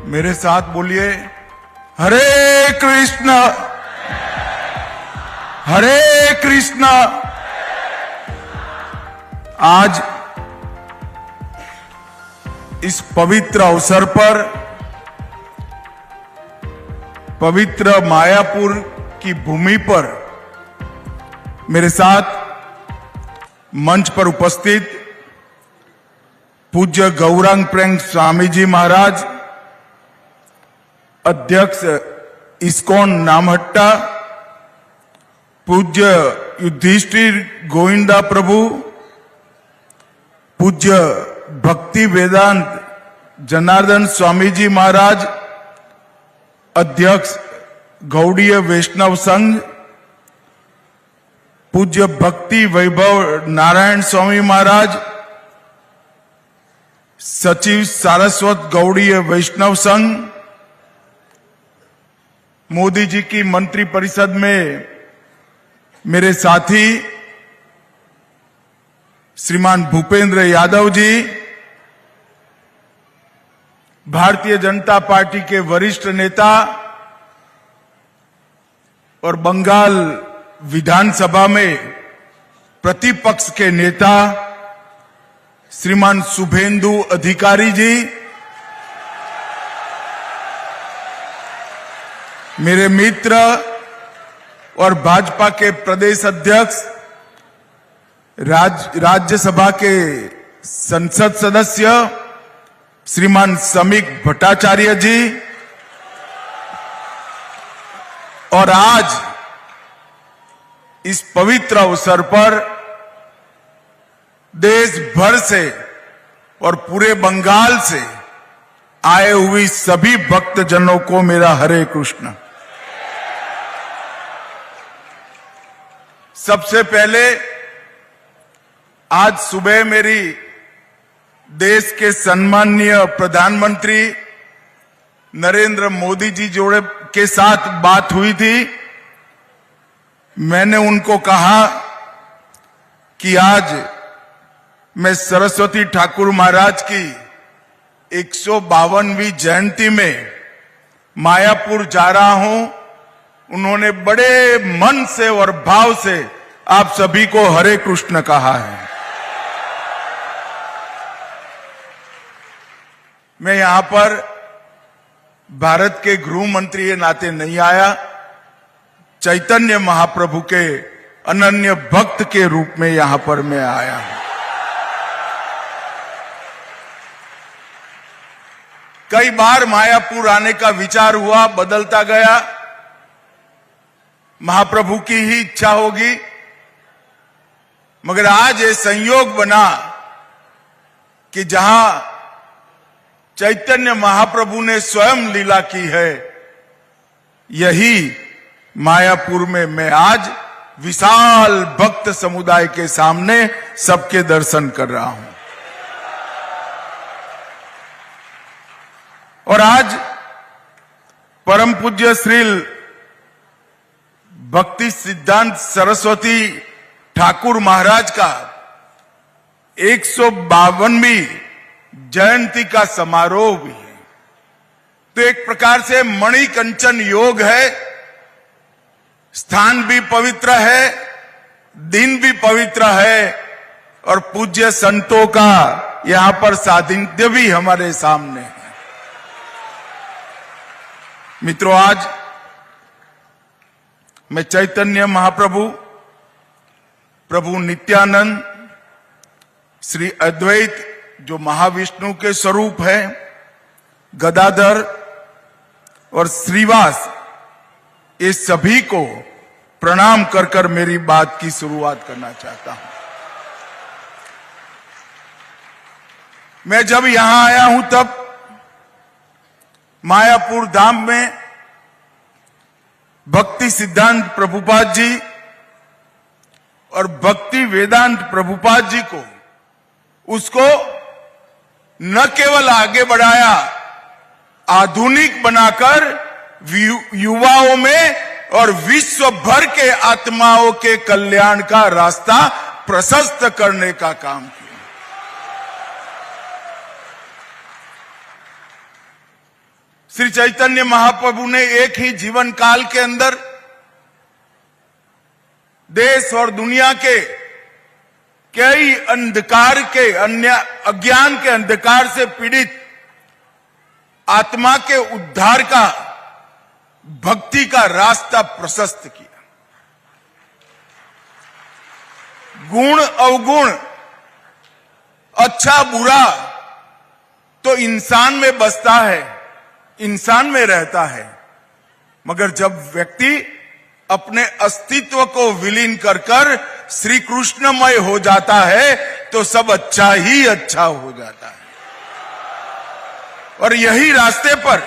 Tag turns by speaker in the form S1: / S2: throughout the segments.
S1: मेरे साथ बोलिए, हरे कृष्ण हरे कृष्ण। आज इस पवित्र अवसर पर पवित्र मायापुर की भूमि पर मेरे साथ मंच पर उपस्थित पूज्य गौरांग प्रेम स्वामी जी महाराज, अध्यक्ष इस्कॉन नामहट्टा, पूज्य युधिष्ठिर गोविंदा प्रभु, पूज्य भक्ति वेदांत जनार्दन स्वामी जी महाराज, अध्यक्ष गौड़ीय वैष्णव संघ, पूज्य भक्ति वैभव नारायण स्वामी महाराज, सचिव सारस्वत गौड़ीय वैष्णव संघ, मोदी जी की मंत्री परिषद में मेरे साथी श्रीमान भूपेंद्र यादव जी, भारतीय जनता पार्टी के वरिष्ठ नेता और बंगाल विधानसभा में प्रतिपक्ष के नेता श्रीमान शुभेंदु अधिकारी जी, मेरे मित्र और भाजपा के प्रदेश अध्यक्ष, राज्यसभा के संसद सदस्य श्रीमान समीक भट्टाचार्य जी, और आज इस पवित्र अवसर पर देश भर से और पूरे बंगाल से आए हुए सभी भक्तजनों को मेरा हरे कृष्ण। सबसे पहले आज सुबह मेरी देश के सम्माननीय प्रधानमंत्री नरेंद्र मोदी जी जोड़े के साथ बात हुई थी। मैंने उनको कहा कि आज मैं सरस्वती ठाकुर महाराज की 152वीं जयंती में मायापुर जा रहा हूं। उन्होंने बड़े मन से और भाव से आप सभी को हरे कृष्ण कहा है। मैं यहां पर भारत के गृह मंत्री के नाते नहीं आया, चैतन्य महाप्रभु के अनन्य भक्त के रूप में यहां पर मैं आया हूं। कई बार मायापुर आने का विचार हुआ, बदलता गया। महाप्रभु की ही इच्छा होगी, मगर आज ये संयोग बना कि जहां चैतन्य महाप्रभु ने स्वयं लीला की है, यही मायापुर में मैं आज विशाल भक्त समुदाय के सामने सबके दर्शन कर रहा हूं। और आज परम पूज्य श्री भक्ति सिद्धांत सरस्वती ठाकुर महाराज का 152वीं जयंती का समारोह भी है। तो एक प्रकार से मणिकंचन योग है, स्थान भी पवित्र है, दिन भी पवित्र है, और पूज्य संतों का यहां पर सानिध्य भी हमारे सामने है। मित्रों, आज मैं चैतन्य महाप्रभु, प्रभु नित्यानंद, श्री अद्वैत जो महाविष्णु के स्वरूप है, गदाधर और श्रीवास, ये सभी को प्रणाम कर कर मेरी बात की शुरुआत करना चाहता हूं। मैं जब यहां आया हूं तब मायापुर धाम में भक्ति सिद्धांत प्रभुपाद जी और भक्ति वेदांत प्रभुपाद जी को उसको न केवल आगे बढ़ाया, आधुनिक बनाकर युवाओं में और विश्व भर के आत्माओं के कल्याण का रास्ता प्रशस्त करने का काम किया। श्री चैतन्य महाप्रभु ने एक ही जीवन काल के अंदर देश और दुनिया के कई अंधकार के अन्य अज्ञान के अंधकार से पीड़ित आत्मा के उद्धार का भक्ति का रास्ता प्रशस्त किया। गुण अवगुण, अच्छा बुरा तो इंसान में बसता है, इंसान में रहता है, मगर जब व्यक्ति अपने अस्तित्व को विलीन कर कर श्री कृष्णमय हो जाता है तो सब अच्छा ही अच्छा हो जाता है। और यही रास्ते पर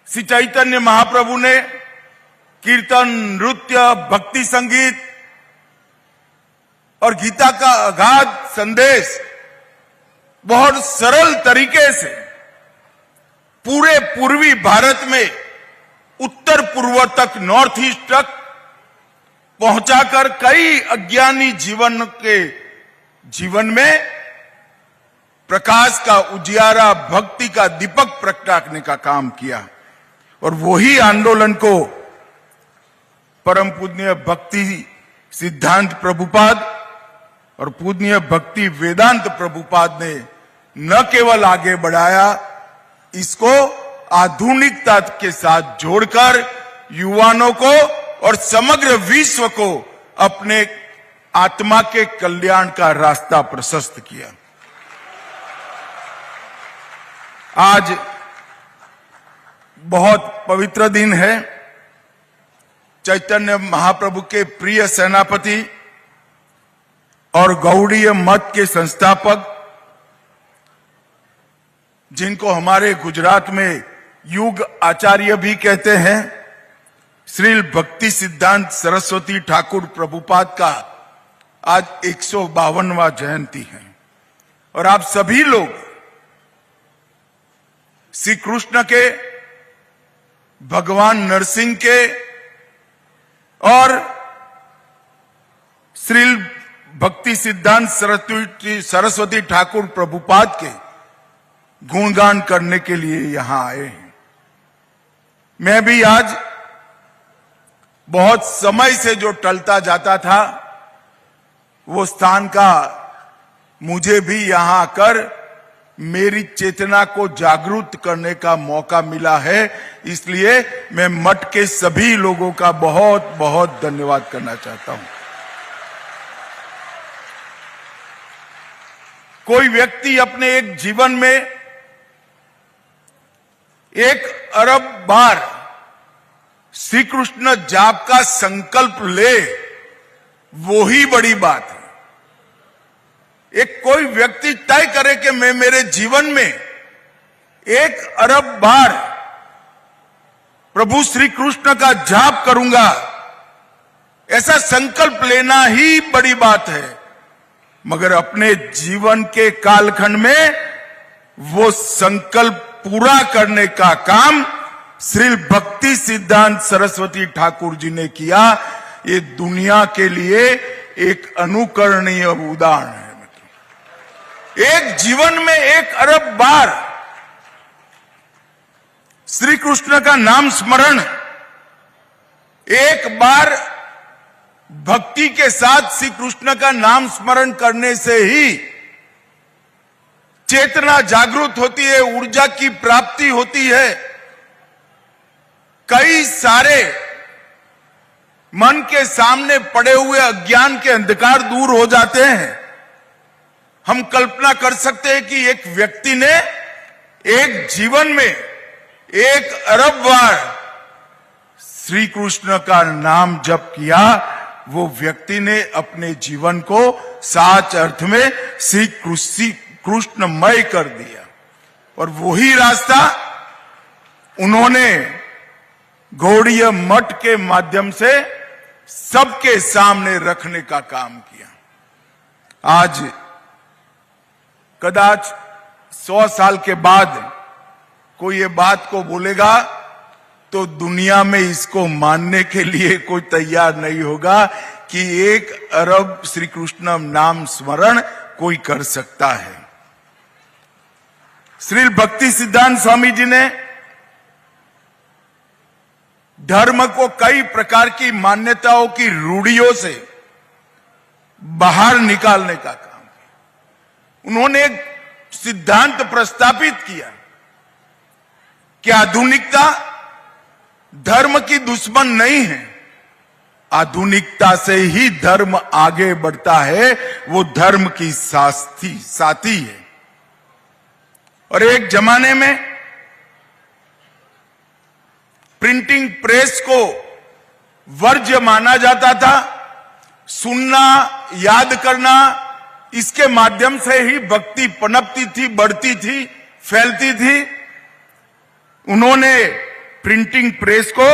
S1: श्री चैतन्य महाप्रभु ने कीर्तन, नृत्य, भक्ति संगीत और गीता का अगाध संदेश बहुत सरल तरीके से पूरे पूर्वी भारत में उत्तर पूर्व तक, नॉर्थ ईस्ट तक पहुंचाकर कई अज्ञानी जीवन में प्रकाश का उजियारा, भक्ति का दीपक प्रगटाने का काम किया। और वही आंदोलन को परम पूज्य भक्ति सिद्धांत प्रभुपाद और पूज्य भक्ति वेदांत प्रभुपाद ने न केवल आगे बढ़ाया, इसको आधुनिकता के साथ जोड़कर युवाओं को और समग्र विश्व को अपने आत्मा के कल्याण का रास्ता प्रशस्त किया। आज बहुत पवित्र दिन है। चैतन्य महाप्रभु के प्रिय सेनापति और गौड़ीय मत के संस्थापक, जिनको हमारे गुजरात में युग आचार्य भी कहते हैं, श्री भक्ति सिद्धांत सरस्वती ठाकुर प्रभुपाद का आज 152वां जयंती है। और आप सभी लोग श्री कृष्ण के, भगवान नरसिंह के और श्री भक्ति सिद्धांत सरस्वती ठाकुर प्रभुपाद के गुणगान करने के लिए यहां आए हैं। मैं भी आज बहुत समय से जो टलता जाता था, वो स्थान का मुझे भी यहां आकर मेरी चेतना को जागरूक करने का मौका मिला है। इसलिए मैं मठ के सभी लोगों का बहुत बहुत धन्यवाद करना चाहता हूं। कोई व्यक्ति अपने एक जीवन में 1 अरब बार श्री कृष्ण जाप का संकल्प ले, वो ही बड़ी बात है। एक कोई व्यक्ति तय करे कि मैं मेरे जीवन में 1 अरब बार प्रभु श्री कृष्ण का जाप करूंगा, ऐसा संकल्प लेना ही बड़ी बात है। मगर अपने जीवन के कालखंड में वो संकल्प पूरा करने का काम श्री भक्ति सिद्धांत सरस्वती ठाकुर जी ने किया। ये दुनिया के लिए एक अनुकरणीय उदाहरण है। एक जीवन में 1 अरब बार श्री कृष्ण का नाम स्मरण, एक बार भक्ति के साथ श्री कृष्ण का नाम स्मरण करने से ही चेतना जागृत होती है, ऊर्जा की प्राप्ति होती है। कई सारे मन के सामने पड़े हुए अज्ञान के अंधकार दूर हो जाते हैं। हम कल्पना कर सकते हैं कि एक व्यक्ति ने एक जीवन में 1 अरब बार श्री कृष्ण का नाम जप किया, वो व्यक्ति ने अपने जीवन को सच अर्थ में श्री कृष्णमय कर दिया। और वही रास्ता उन्होंने गौड़ीय मठ के माध्यम से सबके सामने रखने का काम किया। आज कदाच 100 साल के बाद कोई ये बात को बोलेगा तो दुनिया में इसको मानने के लिए कोई तैयार नहीं होगा कि 1 अरब श्री कृष्ण नाम स्मरण कोई कर सकता है। श्री भक्ति सिद्धांत स्वामी जी ने धर्म को कई प्रकार की मान्यताओं की रूढ़ियों से बाहर निकालने का काम किया। उन्होंने एक सिद्धांत प्रस्तापित किया कि आधुनिकता धर्म की दुश्मन नहीं है, आधुनिकता से ही धर्म आगे बढ़ता है, वो धर्म की साथी है। और एक जमाने में प्रिंटिंग प्रेस को वर्ज्य माना जाता था, सुनना, याद करना, इसके माध्यम से ही भक्ति पनपती थी, बढ़ती थी, फैलती थी। उन्होंने प्रिंटिंग प्रेस को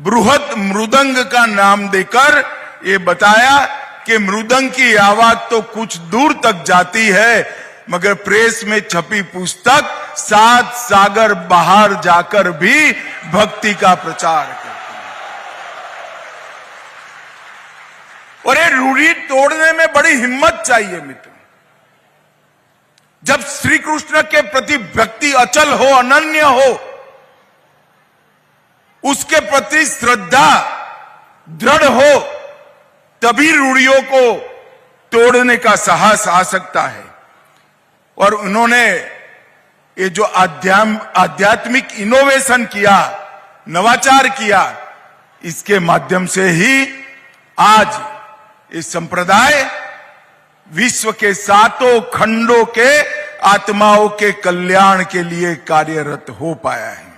S1: बृहत मृदंग का नाम देकर ये बताया कि मृदंग की आवाज तो कुछ दूर तक जाती है, मगर प्रेस में छपी पुस्तक 7 सागर बाहर जाकर भी भक्ति का प्रचार करती है। और ये रूढ़ी तोड़ने में बड़ी हिम्मत चाहिए मित्र। जब श्री कृष्ण के प्रति भक्ति अचल हो, अनन्य हो, उसके प्रति श्रद्धा दृढ़ हो, तभी रूढ़ियों को तोड़ने का साहस आ सकता है। और उन्होंने ये जो आध्यात्मिक इनोवेशन किया, नवाचार किया, इसके माध्यम से ही आज ये संप्रदाय विश्व के 7 खंडों के आत्माओं के कल्याण के लिए कार्यरत हो पाया है।